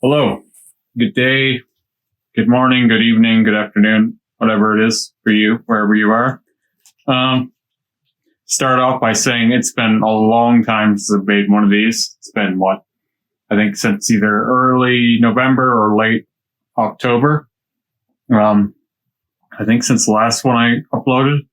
Hello, good day, good morning, good evening, good afternoon, whatever it is for you, wherever you are. Start off by saying it's been a long time since I've made one of these. It's been I think since either early November or late October. I think since the last one I uploaded.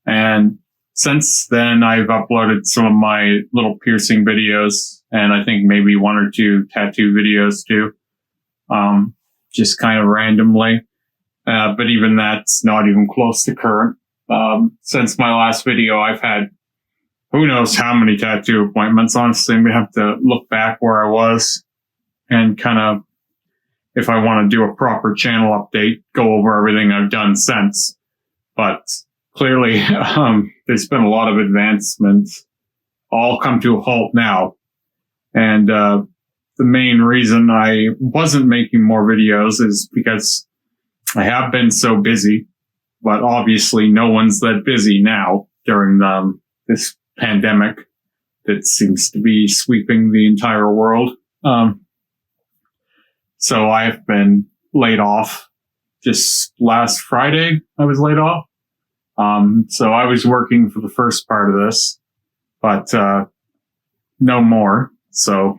And since then, I've uploaded some of my little piercing videos and I think maybe one or two tattoo videos too. Just kind of randomly. But even that's not even close to current. Since my last video, I've had who knows how many tattoo appointments. Honestly, I'm going to have to look back where I was and kind of, if I want to do a proper channel update, go over everything I've done since. But clearly, there's been a lot of advancements, all come to a halt now. And the main reason I wasn't making more videos is because I have been so busy, but obviously no one's that busy now during this pandemic that seems to be sweeping the entire world. So I've been laid off. Just last Friday, I was laid off. So I was working for the first part of this, but no more. So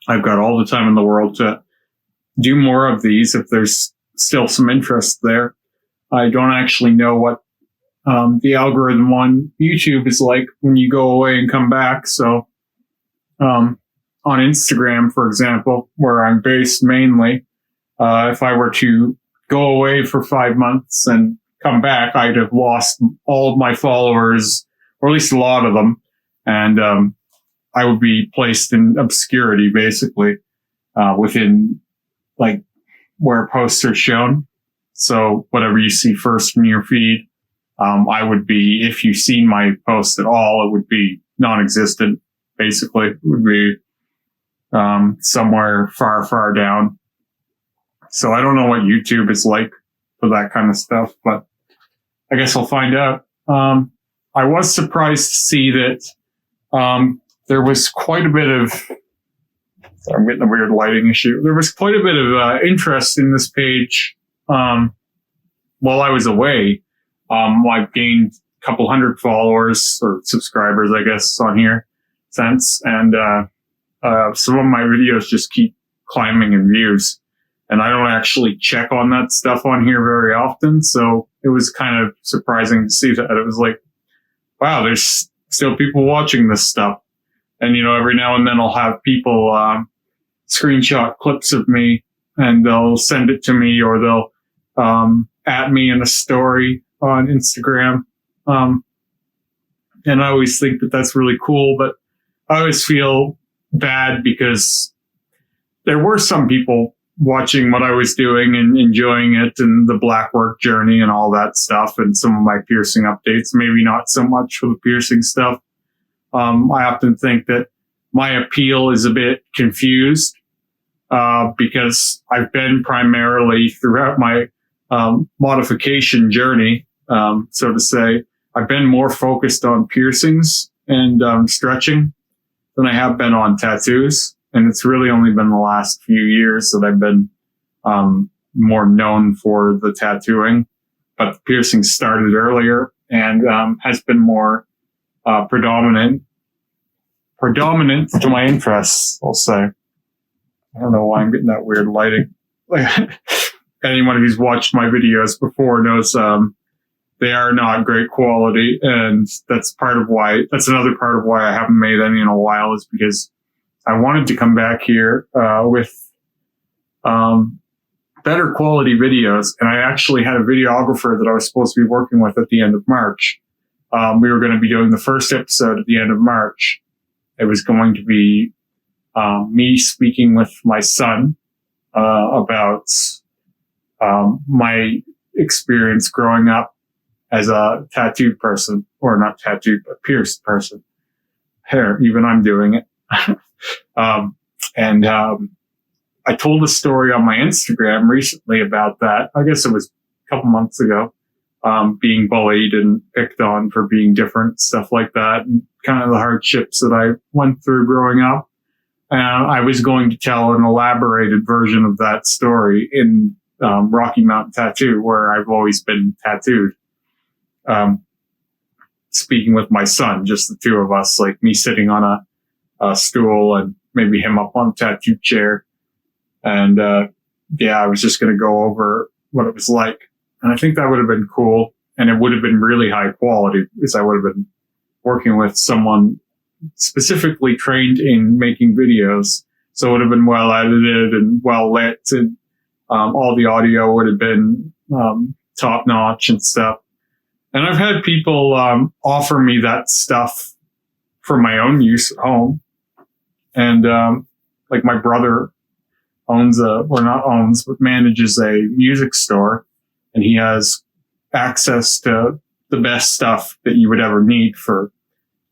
I've got all the time in the world to do more of these if there's still some interest there. I don't actually know what the algorithm on YouTube is like when you go away and come back. So on Instagram, for example, where I'm based mainly, if I were to go away for 5 months and come back, I'd have lost all of my followers, or at least a lot of them. And I would be placed in obscurity, basically, within like where posts are shown. So whatever you see first in your feed, I would be, if you've seen my post at all, it would be non-existent, basically. It would be somewhere far, far down. So I don't know what YouTube is like for that kind of stuff, but I guess I'll find out. I was surprised to see that there was quite a bit of, I'm getting a weird lighting issue. There was quite a bit of interest in this page while I was away. I've gained a couple hundred followers or subscribers, I guess, on here since. And some of my videos just keep climbing in views. And I don't actually check on that stuff on here very often. So it was kind of surprising to see that. It was like, wow, there's still people watching this stuff. And, you know, every now and then I'll have people screenshot clips of me and they'll send it to me, or they'll at me in a story on Instagram. And I always think that that's really cool, but I always feel bad because there were some people watching what I was doing and enjoying it and the blackwork journey and all that stuff and some of my piercing updates, maybe not so much for the piercing stuff. I often think that my appeal is a bit confused because I've been primarily throughout my modification journey, so to say, I've been more focused on piercings and stretching than I have been on tattoos. And it's really only been the last few years that I've been more known for the tattooing. But the piercing started earlier and has been more predominant to my interests, I'll say. I don't know why I'm getting that weird lighting. Anyone who's watched my videos before knows they are not great quality, and that's another part of why I haven't made any in a while, is because I wanted to come back here with better quality videos, and I actually had a videographer that I was supposed to be working with at the end of March. We were going to be doing the first episode at the end of March. It was going to be me speaking with my son about my experience growing up as a tattooed person, or not tattooed, but pierced person. Hair, even I'm doing it. I told a story on my Instagram recently about that. I guess it was a couple months ago, being bullied and picked on for being different, stuff like that, and kind of the hardships that I went through growing up. I was going to tell an elaborated version of that story in Rocky Mountain Tattoo, where I've always been tattooed. Speaking with my son, just the two of us, like me sitting on a stool and maybe him up on a tattoo chair. And I was just going to go over what it was like. And I think that would have been cool. And it would have been really high quality because I would have been working with someone specifically trained in making videos. So it would have been well edited and well lit, and all the audio would have been top notch and stuff. And I've had people offer me that stuff for my own use at home. And like my brother manages a music store, and he has access to the best stuff that you would ever need for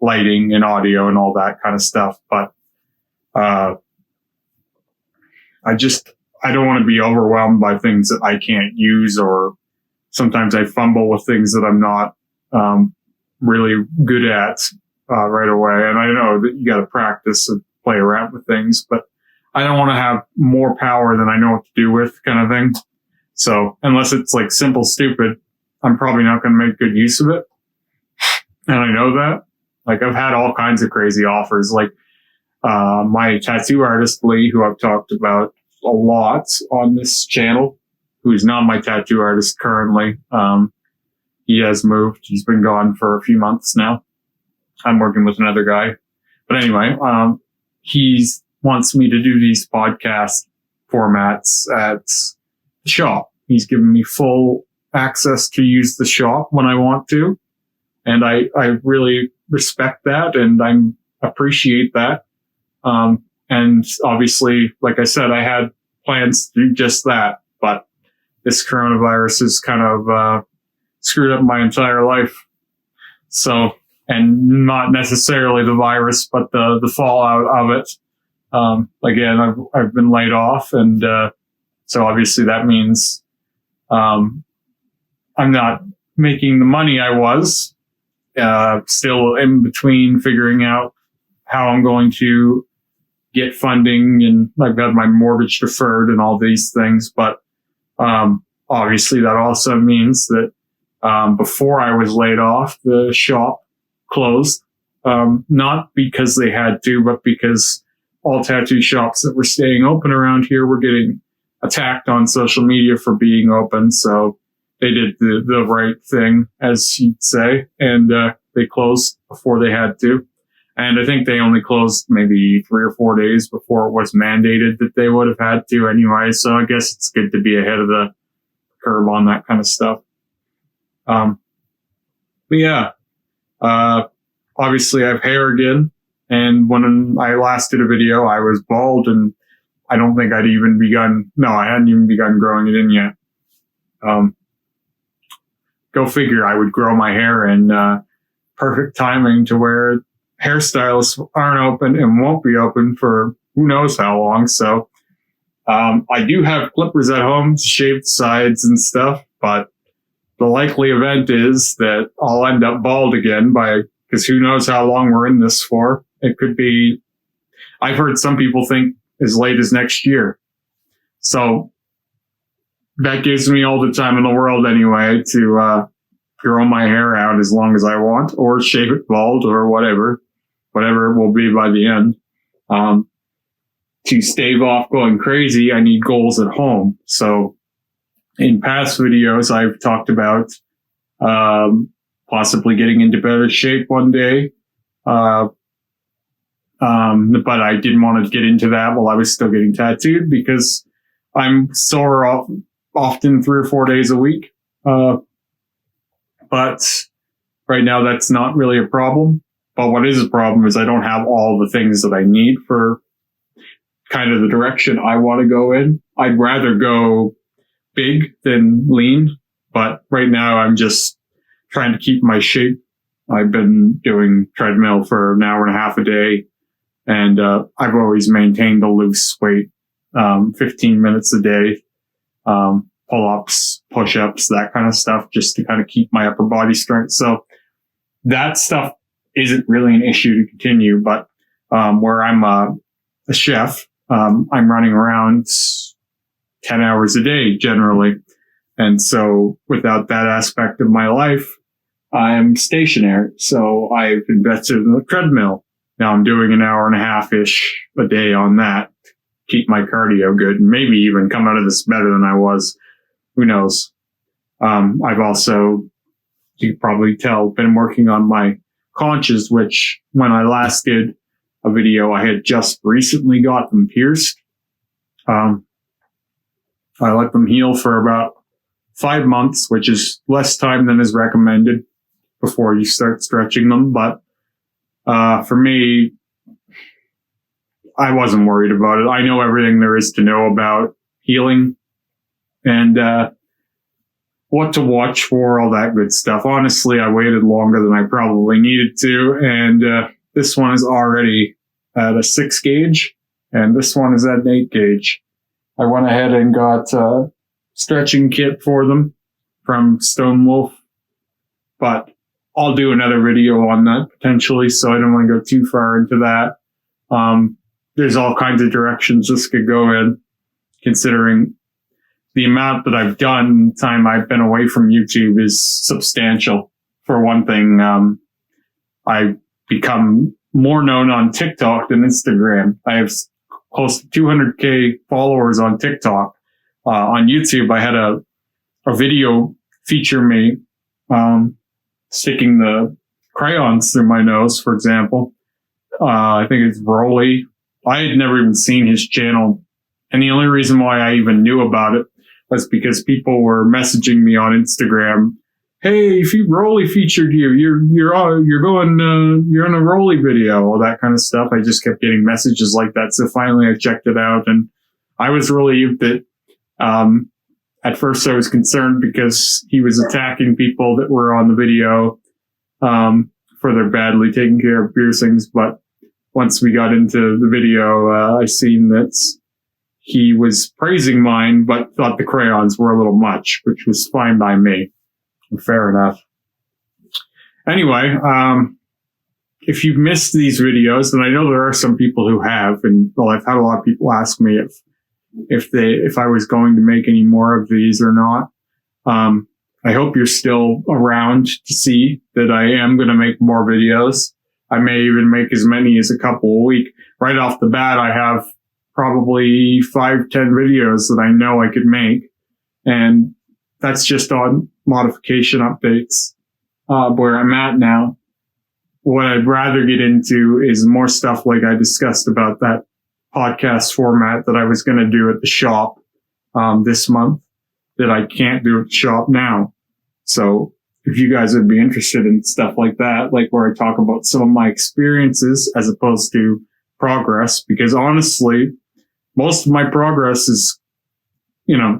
lighting and audio and all that kind of stuff. But I don't want to be overwhelmed by things that I can't use, or sometimes I fumble with things that I'm not really good at right away. And I know that you got to practice and play around with things, but I don't want to have more power than I know what to do with, kind of thing. So unless it's like simple, stupid, I'm probably not going to make good use of it. And I know that. Like, I've had all kinds of crazy offers. Like my tattoo artist, Lee, who I've talked about a lot on this channel, who's not my tattoo artist currently. He has moved. He's been gone for a few months now. I'm working with another guy. But anyway, he wants me to do these podcast formats at the shop. He's given me full access to use the shop when I want to. And I really respect that, and I appreciate that. And obviously, like I said, I had plans to do just that, but this coronavirus has kind of screwed up my entire life. So, and not necessarily the virus, but the fallout of it. Again, I've been laid off, and so obviously that means I'm not making the money I was. Still in between figuring out how I'm going to get funding, and I've got my mortgage deferred and all these things. But obviously that also means that before I was laid off, the shop closed, not because they had to, but because all tattoo shops that were staying open around here were getting attacked on social media for being open. So they did the right thing, as you'd say, and they closed before they had to. And I think they only closed maybe 3 or 4 days before it was mandated that they would have had to anyway. So I guess it's good to be ahead of the curve on that kind of stuff. But yeah, obviously I have hair again. And when I last did a video, I was bald, and I don't think I hadn't even begun growing it in yet. Go figure, I would grow my hair in perfect timing to where hairstylists aren't open and won't be open for who knows how long. So I do have clippers at home to shave the sides and stuff, but the likely event is that I'll end up bald again because who knows how long we're in this for. It could be, I've heard some people think as late as next year. So that gives me all the time in the world anyway to grow my hair out as long as I want, or shave it bald, or whatever it will be by the end. To stave off going crazy, I need goals at home. So in past videos, I've talked about possibly getting into better shape one day. But I didn't want to get into that while I was still getting tattooed, because I'm sore often 3 or 4 days a week. But right now that's not really a problem. But what is a problem is I don't have all the things that I need for kind of the direction I want to go in. I'd rather go big than lean, but right now I'm just trying to keep my shape. I've been doing treadmill for an hour and a half a day, and I've always maintained a loose weight, 15 minutes a day, pull-ups, push-ups, that kind of stuff, just to kind of keep my upper body strength. So that stuff isn't really an issue to continue, but where I'm a chef, I'm running around 10 hours a day generally. And so without that aspect of my life, I'm stationary. So I've invested in a treadmill. Now I'm doing an hour and a half-ish a day on that to keep my cardio good and maybe even come out of this better than I was. Who knows? I've also, you can probably tell, been working on my conches, which when I last did a video, I had just recently got them pierced. I let them heal for about 5 months, which is less time than is recommended before you start stretching them. But for me, I wasn't worried about it. I know everything there is to know about healing and what to watch for, all that good stuff. Honestly, I waited longer than I probably needed to. And this one is already at a 6 gauge, and this one is at an 8 gauge. I went ahead and got a stretching kit for them from Stone Wolf, but I'll do another video on that potentially, so I don't want to go too far into that. There's all kinds of directions this could go in, considering the amount that I've done, time I've been away from YouTube is substantial. For one thing, I've become more known on TikTok than Instagram. I have close to 200K followers on TikTok. On YouTube, I had a video feature me sticking the crayons through my nose, for example. I think it's Rolly. I had never even seen his channel. And the only reason why I even knew about it was because people were messaging me on Instagram. Hey, Rolly featured you. You're in a Rolly video, all that kind of stuff. I just kept getting messages like that. So finally I checked it out, and I was relieved that, at first I was concerned because he was attacking people that were on the video, for their badly taken care of piercings. But once we got into the video, I seen that he was praising mine, but thought the crayons were a little much, which was fine by me. Fair enough. Anyway, if you've missed these videos, and I know there are some people who have, and well, I've had a lot of people ask me if I was going to make any more of these or not. I hope you're still around to see that I am going to make more videos. I may even make as many as a couple a week. Right off the bat, I have probably 5-10 videos that I know I could make. And that's just on modification updates, where I'm at now. What I'd rather get into is more stuff like I discussed about that podcast format that I was going to do at the shop, this month, that I can't do at the shop now. So if you guys would be interested in stuff like that, like where I talk about some of my experiences as opposed to progress, because honestly, most of my progress is,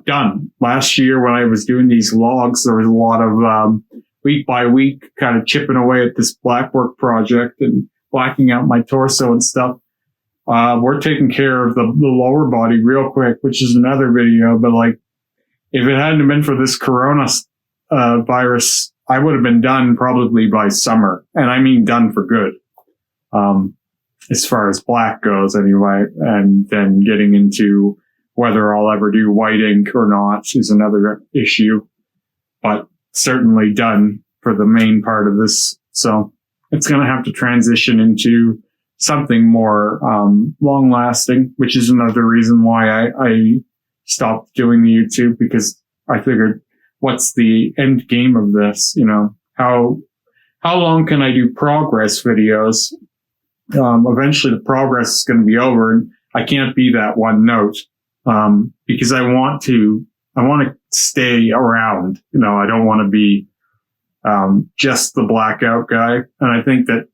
done. Last year when I was doing these vlogs, there was a lot of, week by week kind of chipping away at this blackwork project and blacking out my torso and stuff. We're taking care of the lower body real quick, which is another video. But like, if it hadn't been for this corona virus, I would have been done probably by summer. And I mean done for good. As far as black goes anyway. And then getting into whether I'll ever do white ink or not is another issue. But certainly done for the main part of this. So it's going to have to transition into something more long lasting, which is another reason why I stopped doing the YouTube, because I figured, what's the end game of this? How long can I do progress videos? Eventually the progress is going to be over, and I can't be that one note, because I want to stay around. I don't want to be just the blackout guy. And I think that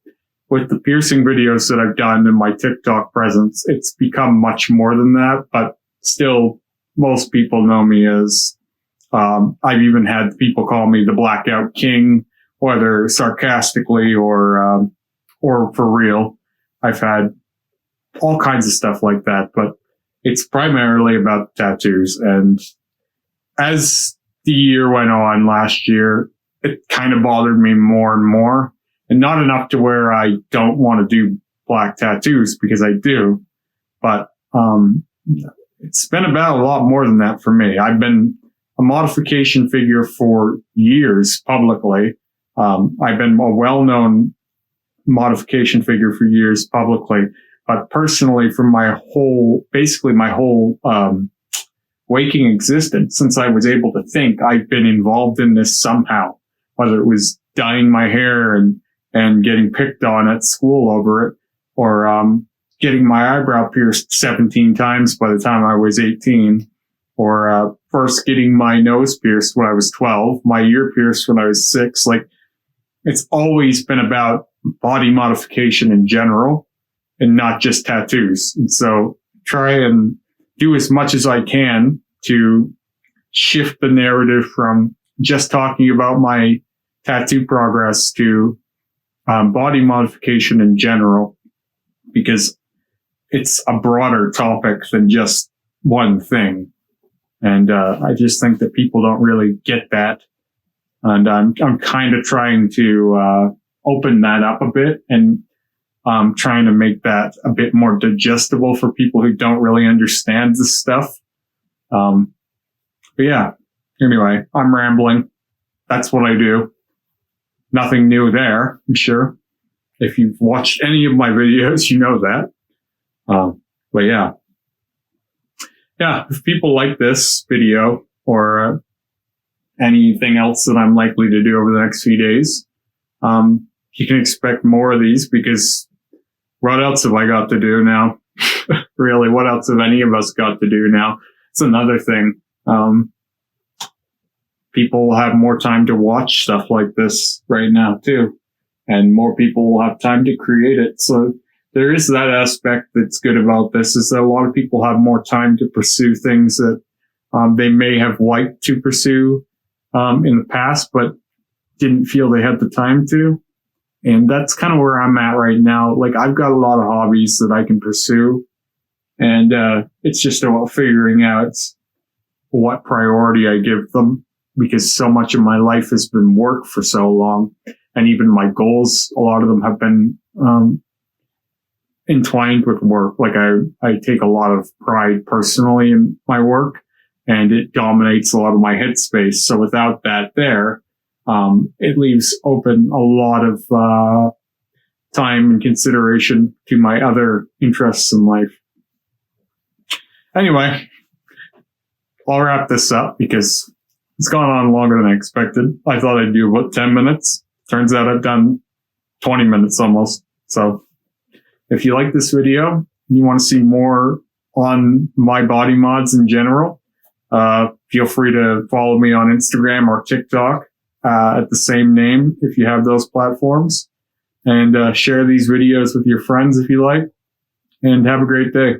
with the piercing videos that I've done in my TikTok presence, it's become much more than that. But still, most people know me as, I've even had people call me the Blackout King, whether sarcastically or for real. I've had all kinds of stuff like that, but it's primarily about tattoos. And as the year went on last year, it kind of bothered me more and more, and not enough to where I don't want to do black tattoos, because I do. but, it's been about a lot more than that for me. I've been a modification figure for years publicly. I've been a well-known modification figure for years publicly, but personally from basically my whole, waking existence, since I was able to think, I've been involved in this somehow, whether it was dyeing my hair and getting picked on at school over it, or, getting my eyebrow pierced 17 times by the time I was 18, or, first getting my nose pierced when I was 12, my ear pierced when I was 6. Like, it's always been about body modification in general and not just tattoos. And so try and do as much as I can to shift the narrative from just talking about my tattoo progress to body modification in general, because it's a broader topic than just one thing. And I just think that people don't really get that. And I'm kind of trying to open that up a bit, and trying to make that a bit more digestible for people who don't really understand this stuff. But yeah, anyway, I'm rambling. That's what I do. Nothing new there, I'm sure. If you've watched any of my videos, you know that. But yeah. Yeah, if people like this video or anything else that I'm likely to do over the next few days, you can expect more of these, because what else have I got to do now? Really, what else have any of us got to do now? It's another thing. People have more time to watch stuff like this right now too, and more people will have time to create it. So there is that aspect that's good about this, is that a lot of people have more time to pursue things that they may have liked to pursue in the past, but didn't feel they had the time to. And that's kind of where I'm at right now. Like, I've got a lot of hobbies that I can pursue, and it's just about figuring out what priority I give them, because so much of my life has been work for so long, and even my goals, a lot of them have been entwined with work. Like, I take a lot of pride personally in my work, and it dominates a lot of my headspace. So without that there, it leaves open a lot of time and consideration to my other interests in life. Anyway, I'll wrap this up because it's gone on longer than I expected. I thought I'd do about 10 minutes. Turns out I've done 20 minutes almost. So if you like this video and you want to see more on my body mods in general, feel free to follow me on Instagram or TikTok at the same name if you have those platforms, and share these videos with your friends if you like, and have a great day.